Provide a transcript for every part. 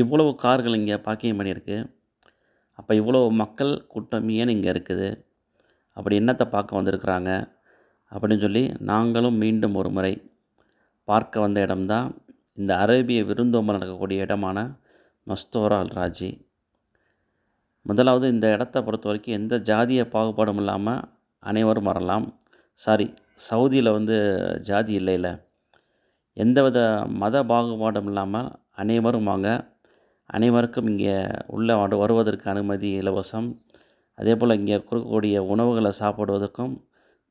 இவ்வளவு கார்கள் இங்கே பார்க்கிங் பண்ணியிருக்கு. அப்போ இவ்வளோ மக்கள் கூட்டம் ஏன் இங்கே இருக்குது? அப்படி என்னத்த பார்க்க வந்திருக்கிறாங்க? அப்படின்னு சொல்லி நாங்களும் மீண்டும் ஒரு முறை பார்க்க வந்த இடம் தான் இந்த அரேபிய விருந்தோம்பல் நடக்கக்கூடிய இடமான மஸ்தோரா அல் ராஜி. முதலாவது இந்த இடத்த பொறுத்தவரைக்கும் எந்த ஜாதிய பாகுபாடும் இல்லாமல் அனைவரும் வரலாம். சாரி, சவுதியில் ஜாதி இல்லைல்ல. எந்தவித மத பாகுபாடும் இல்லாமல் அனைவரும் வாங்க. அனைவருக்கும் இங்கே உள்ளே வருவதற்கு அனுமதி இலவசம். அதேபோல் இங்கே கொடுக்கக்கூடிய உணவுகளை சாப்பிடுவதற்கும்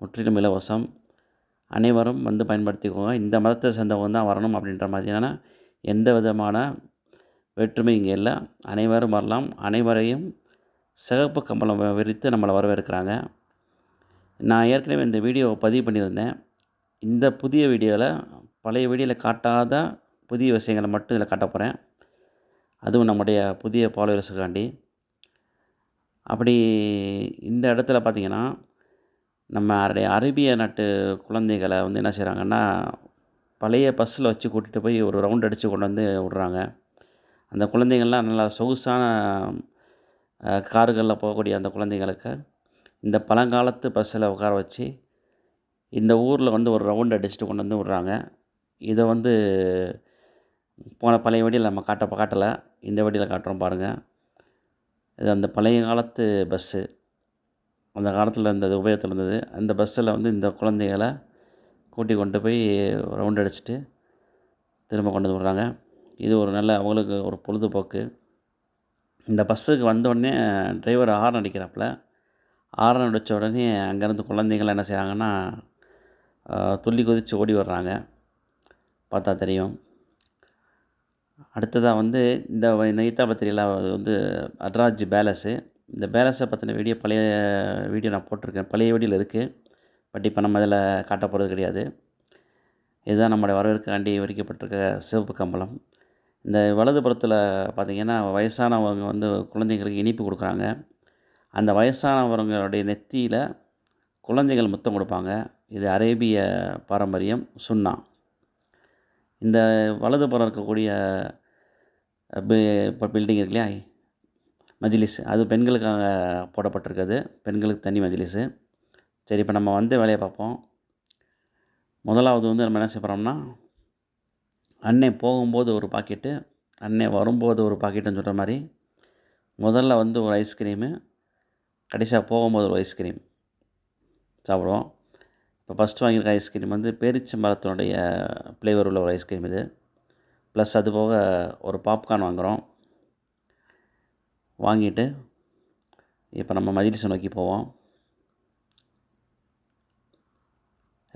முற்றிலும் இலவசம். அனைவரும் பயன்படுத்திக்கோங்க. இந்த மதத்தை சேர்ந்தவங்க தான் வரணும் அப்படின்ற மாதிரியான எந்த விதமான வேற்றுமை இங்கே இல்லை. அனைவரும் வரலாம். அனைவரையும் சிகப்பு கம்பளம் விரித்து நம்மளை வரவேற்கிறாங்க. நான் ஏற்கனவே இந்த வீடியோவை பதிவு பண்ணியிருந்தேன். இந்த புதிய வீடியோவில் பழைய வீடியோவில் காட்டாத புதிய விஷயங்களை மட்டும் இதில் காட்ட போகிறேன். அதுவும் நம்முடைய புதிய ஃபாலோவர்ஸுக்காண்டி. அப்படி இந்த இடத்துல பார்த்திங்கன்னா, நம்ம அரேபிய நாட்டு குழந்தைகளை என்ன செய்கிறாங்கன்னா, பழைய பஸ்ஸில் வச்சு கூட்டிகிட்டு போய் ஒரு ரவுண்ட் அடித்து கொண்டு வந்து விட்றாங்க. அந்த குழந்தைகள்லாம் நல்லா சொகுசான கார்களில் போகக்கூடிய அந்த குழந்தைகளுக்கு இந்த பழங்காலத்து பஸ்ஸில் உட்கார வச்சு இந்த ஊரில் ஒரு ரவுண்ட் அடிச்சுட்டு கொண்டு வந்து விட்றாங்க. இதை போன பழைய வீடியோவில் நம்ம காட்டலை. இந்த வீடியோவில் காட்டுறோம் பாருங்கள். இது அந்த பழைய காலத்து பஸ்ஸு. அந்த காலத்தில் இது உபயோகத்தில் இருந்தது. அந்த பஸ்ஸில் இந்த குழந்தைகளை கூட்டி கொண்டு போய் ரவுண்ட் அடிச்சுட்டு திரும்ப கொண்டு வந்து விட்றாங்க. இது ஒரு நல்ல அவங்களுக்கு ஒரு பொழுதுபோக்கு. இந்த பஸ்ஸுக்கு வந்தோடனே டிரைவர் ஹார்ன் அடிக்கிறாப்புல. ஹார்ன் அடித்த உடனே அங்கேருந்து குழந்தைகள் என்ன செய்கிறாங்கன்னா, துள்ளி குதித்து ஓடி வர்றாங்க. பார்த்தா தெரியும். அடுத்ததாக இந்த நெய்த்தாபத்திரியில் அட்ராஜ் பேலஸு. இந்த பேலஸை பற்றின பழைய வீடியோ நான் போட்டிருக்கேன். பழைய வீடியோவில் இருக்குது. பட் இப்போ நம்ம அதில் காட்ட போகிறது கிடையாது. இதுதான் நம்முடைய வரவேற்காண்டி விரிக்கப்பட்டிருக்க சிவப்பு கம்பளம். இந்த வலதுபுறத்தில் பார்த்திங்கன்னா, வயசானவங்க குழந்தைங்களுக்கு இனிப்பு கொடுக்குறாங்க. அந்த வயசானவர்களுடைய நெத்தியில் குழந்தைகள் முத்தம் கொடுப்பாங்க. இது அரேபிய பாரம்பரியம், சுன்னா. இந்த வலதுபுறம் இருக்கக்கூடிய இப்போ பில்டிங் இருக்கு இல்லையா, மஜ்லிஸ், அது பெண்களுக்காக போடப்பட்டிருக்குது. பெண்களுக்கு தனி மஜ்லிஸு. சரி, இப்போ நம்ம வேலையை பார்ப்போம். முதலாவது நம்ம என்ன செய்ய போகிறோம்னா, அன்னை போகும்போது ஒரு பாக்கெட்டு, அன்னை வரும்போது ஒரு பாக்கெட்டுன்னு சொல்கிற மாதிரி முதல்ல ஒரு ஐஸ்கிரீமு, கடைசியாக போகும்போது ஒரு ஐஸ்கிரீம் சாப்பிடுவோம். இப்போ ஃபஸ்ட்டு வாங்கியிருக்க ஐஸ்கிரீம் பேரிச்சம்பழத்தினுடைய ஃப்ளேவர் உள்ள ஒரு ஐஸ்கிரீம் இது. ப்ளஸ் அது போக ஒரு பாப்கார்ன் வாங்குகிறோம். வாங்கிட்டு இப்போ நம்ம மஜ்லிஸை நோக்கி போவோம்.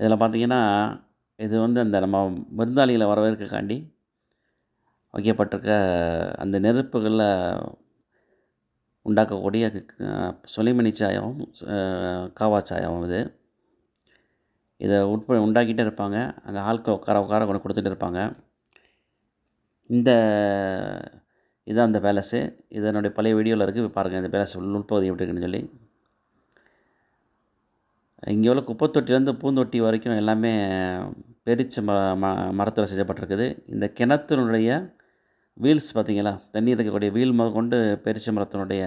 இதில் பார்த்திங்கன்னா, இது அந்த நம்ம விருந்தாளிகளை வரவேற்கக்காண்டி வைக்கப்பட்டிருக்க அந்த நெருப்புகளில் உண்டாக்கக்கூடிய சுலைமணி சாயாவும் காவா சாயாவும் இதை உண்டாக்கிட்டே இருப்பாங்க. அங்கே ஆட்கள் உட்கார கொண்டு கொடுத்துட்டு இருப்பாங்க. இதுதான் அந்த பேலஸு. இதனுடைய பழைய வீடியோவில் இருக்குது, பாருங்கள். இந்த பேலஸ் உள்பகுதி எப்படி இருக்குன்னு சொல்லி. இங்கே உள்ள குப்பை தொட்டிலேருந்து பூந்தொட்டி வரைக்கும் எல்லாமே பெரிச்ச மரத்தில் செய்யப்பட்டிருக்குது. இந்த கிணத்தினுடைய வீல்ஸ் பார்த்திங்களா, தண்ணீர் இருக்கக்கூடிய வீல் கொண்டு பெரிச்ச மரத்தினுடைய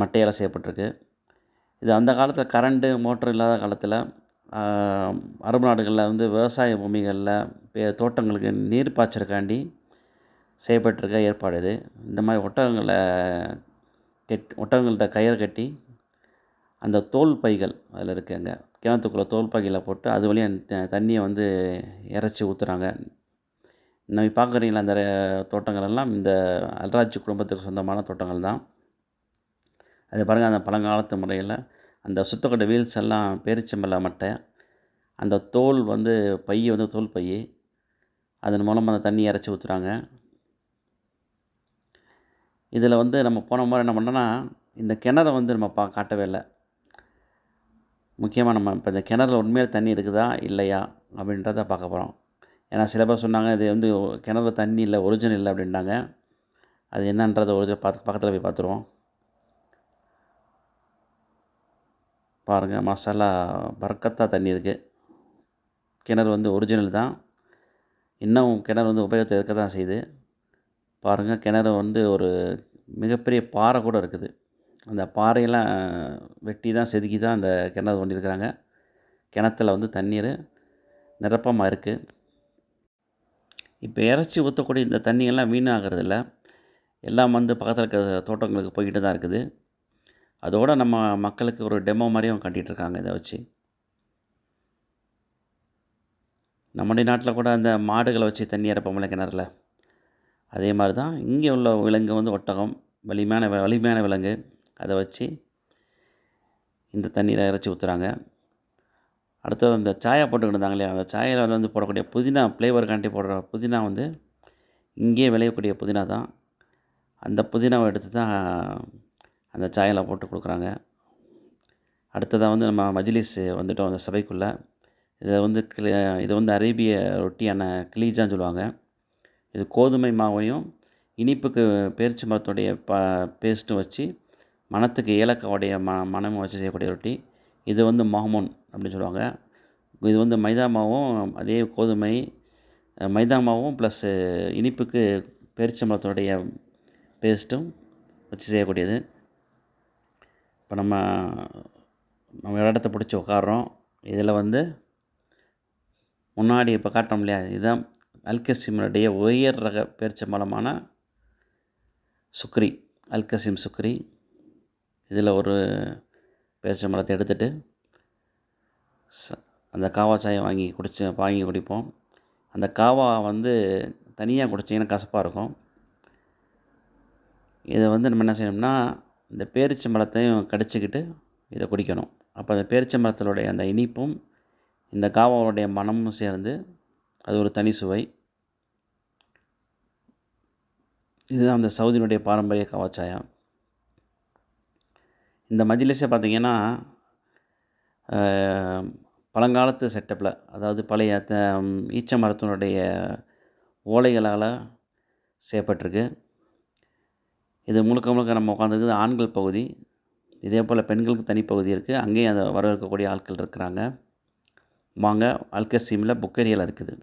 மட்டையால் செய்யப்பட்டிருக்கு. இது அந்த காலத்தில் கரண்ட்டு மோட்டர் இல்லாத காலத்தில் அரபு நாடுகளில் விவசாய பூமிகளில் தோட்டங்களுக்கு நீர் பாய்ச்சறக்காண்டி செய்யப்பட்டிருக்க ஏற்பாடு இது. இந்த மாதிரி ஒட்டகங்கள்கிட்ட கயிறு கட்டி அந்த தோல் பைகள் அதில் இருக்குங்க, கிணத்துக்குள்ளே தோல் பைகளை போட்டு அது வழியாக தண்ணியை இறைச்சி ஊற்றுறாங்க. நம்ம பார்க்குறீங்களா, அந்த தோட்டங்கள் எல்லாம் இந்த அல்ராஜ் குடும்பத்துக்கு சொந்தமான தோட்டங்கள் தான். அது பாருங்கள், அந்த பழங்காலத்து முறையில் அந்த சுத்தக்கட்ட வீல்ஸ் எல்லாம் பேரிச்சம்பழ மட்டை, அந்த தோல் பை தோல் பை, அதன் மூலம் அந்த தண்ணி இறைச்சி ஊற்றுறாங்க. இதில் நம்ம போன முறை என்ன பண்ணோன்னா, இந்த கிணறை நம்ம காட்டவே இல்லை. முக்கியமாக நம்ம இப்போ இந்த கிணறுல உண்மையாக தண்ணி இருக்குதா இல்லையா அப்படின்றத பார்க்க போகிறோம். ஏன்னா சில பேர் சொன்னாங்க, இது கிணறுல தண்ணி இல்லை, ஒரிஜினல் இல்லை அப்படின்ட்டாங்க. அது என்னன்றதை ஒரிஜினல் பக்கத்தில் போய் பார்த்துருவோம். பாருங்கள், மசாலா பர்க்கத்தாக தண்ணி இருக்குது. கிணறு ஒரிஜினல் தான். இன்னும் கிணறு உபயோகத்தில் இருக்க தான் செய்யுது. பாருங்கள், கிணறு வந்து ஒரு மிகப்பெரிய பாறை கூட இருக்குது. அந்த பாறையெல்லாம் வெட்டி தான் செதுக்கி தான் அந்த கிணறு தோண்டியிருக்கிறாங்க. கிணத்துல வந்து தண்ணீர் நிரப்பமா இருக்குது. இப்போ இறைச்சி ஊற்றக்கூடிய இந்த தண்ணியெல்லாம் வீணாகிறதில்ல. எல்லாம் வந்து பக்கத்தில இருக்க தோட்டங்களுக்கு போய்க்கிட்டு தான் இருக்குது. அதோட நம்ம மக்களுக்கு ஒரு டெமோ மாரியும் காட்டிகிட்டு இருக்காங்க இத வச்சு. நம்முடைய நாட்டில கூட அந்த மாடுகள வச்சு தண்ணி இறைப்போம்ல கிணறுல. அதே மாரி தான் இங்கே உள்ள விலங்கு வந்து ஒட்டகம். வலிமையான விலங்கு. அத வச்சு இந்த தண்ணீர இறைச்சி ஊத்துறாங்க. அடுத்தது அந்த சாயா போட்டுக்கிட்டு இருந்தாங்க இல்லையா? அந்த சாயால வந்து போடக்கூடிய புதினா ஃப்ளேவருக்காண்டி போடுற புதினா வந்து இங்கேயே விளையக்கூடிய புதினா தான். அந்த புதினாவ எடுத்து தான் அந்த சாயால போட்டு குடுக்குறாங்க. அடுத்ததா வந்து நம்ம மஜ்லிஸ் வந்துட்டோம் அந்த சபைக்குள்ள. இத வந்து இது வந்து அரேபிய ரொட்டியான கிலீஜான்னு சொல்லுவாங்க. இது கோதுமை மாவையும், இனிப்புக்கு பேரிச்ச மரத்துடைய பேஸ்ட்டும் வச்சு, மணத்துக்கு ஏலக்காவுடைய மணமும் வச்சு செய்யக்கூடிய ரொட்டி. இது வந்து மஹ்மூன் அப்படின்னு சொல்லுவாங்க. இது வந்து மைதா மாவும், அதே கோதுமை, மைதா மாவும் ப்ளஸ்ஸு இனிப்புக்கு பேரிச்சம்பழத்தினுடைய பேஸ்ட்டும் வச்சு செய்யக்கூடியது. இப்போ நம்ம ஒரு இடத்த பிடிச்சு உட்கார்றோம். இதில வந்து முன்னாடி இப்போ காட்டுறோம் இல்லையா? இதுதான் அல்கசிமினுடைய உயர் ரக பேரிச்சம்பழமான சுக்ரி. அல்கசிம் சுக்ரி. இதில ஒரு பேரிச்சம்பழத்த எடுத்துட்டு, அந்த காவா சாய வாங்கி குடிப்போம். அந்த காவா வந்து தனியா குடிச்சீங்கன்னா கசப்பா இருக்கும். இத வந்து நம்ம என்ன செய்யணும்னா, இந்த பேரிச்சம்பழத்தையும் கடிச்சுக்கிட்டு இத குடிக்கணும். அப்போ அந்த பேரிச்சம்பழத்தினுடைய அந்த இனிப்பும், இந்த காவாவுடைய மணமும் சேர்ந்து அது ஒரு தனி சுவை. இதுதான் அந்த சவுதியினுடைய பாரம்பரிய காவா சாயா. இந்த மஜ்லிஸே பார்த்தீங்கன்னா, அ பழங்காலத்து செட்டப்பில, அதாவது பழைய ஈச்ச மரத்தினுடைய ஓலைகளால செய்யப்பட்டிருக்கு. இது முழுக்க முழுக்க நம்ம உட்காந்துருக்குறது ஆண்கள் பகுதி. இதேபோல பெண்களுக்கு தனி பகுதி இருக்கு. அங்கேயும் அத வரவேற்கக்கூடிய ஆட்கள் இருக்கிறாங்க. வாங்க, அல்கசீமில புக் ஏரியால இருக்குது.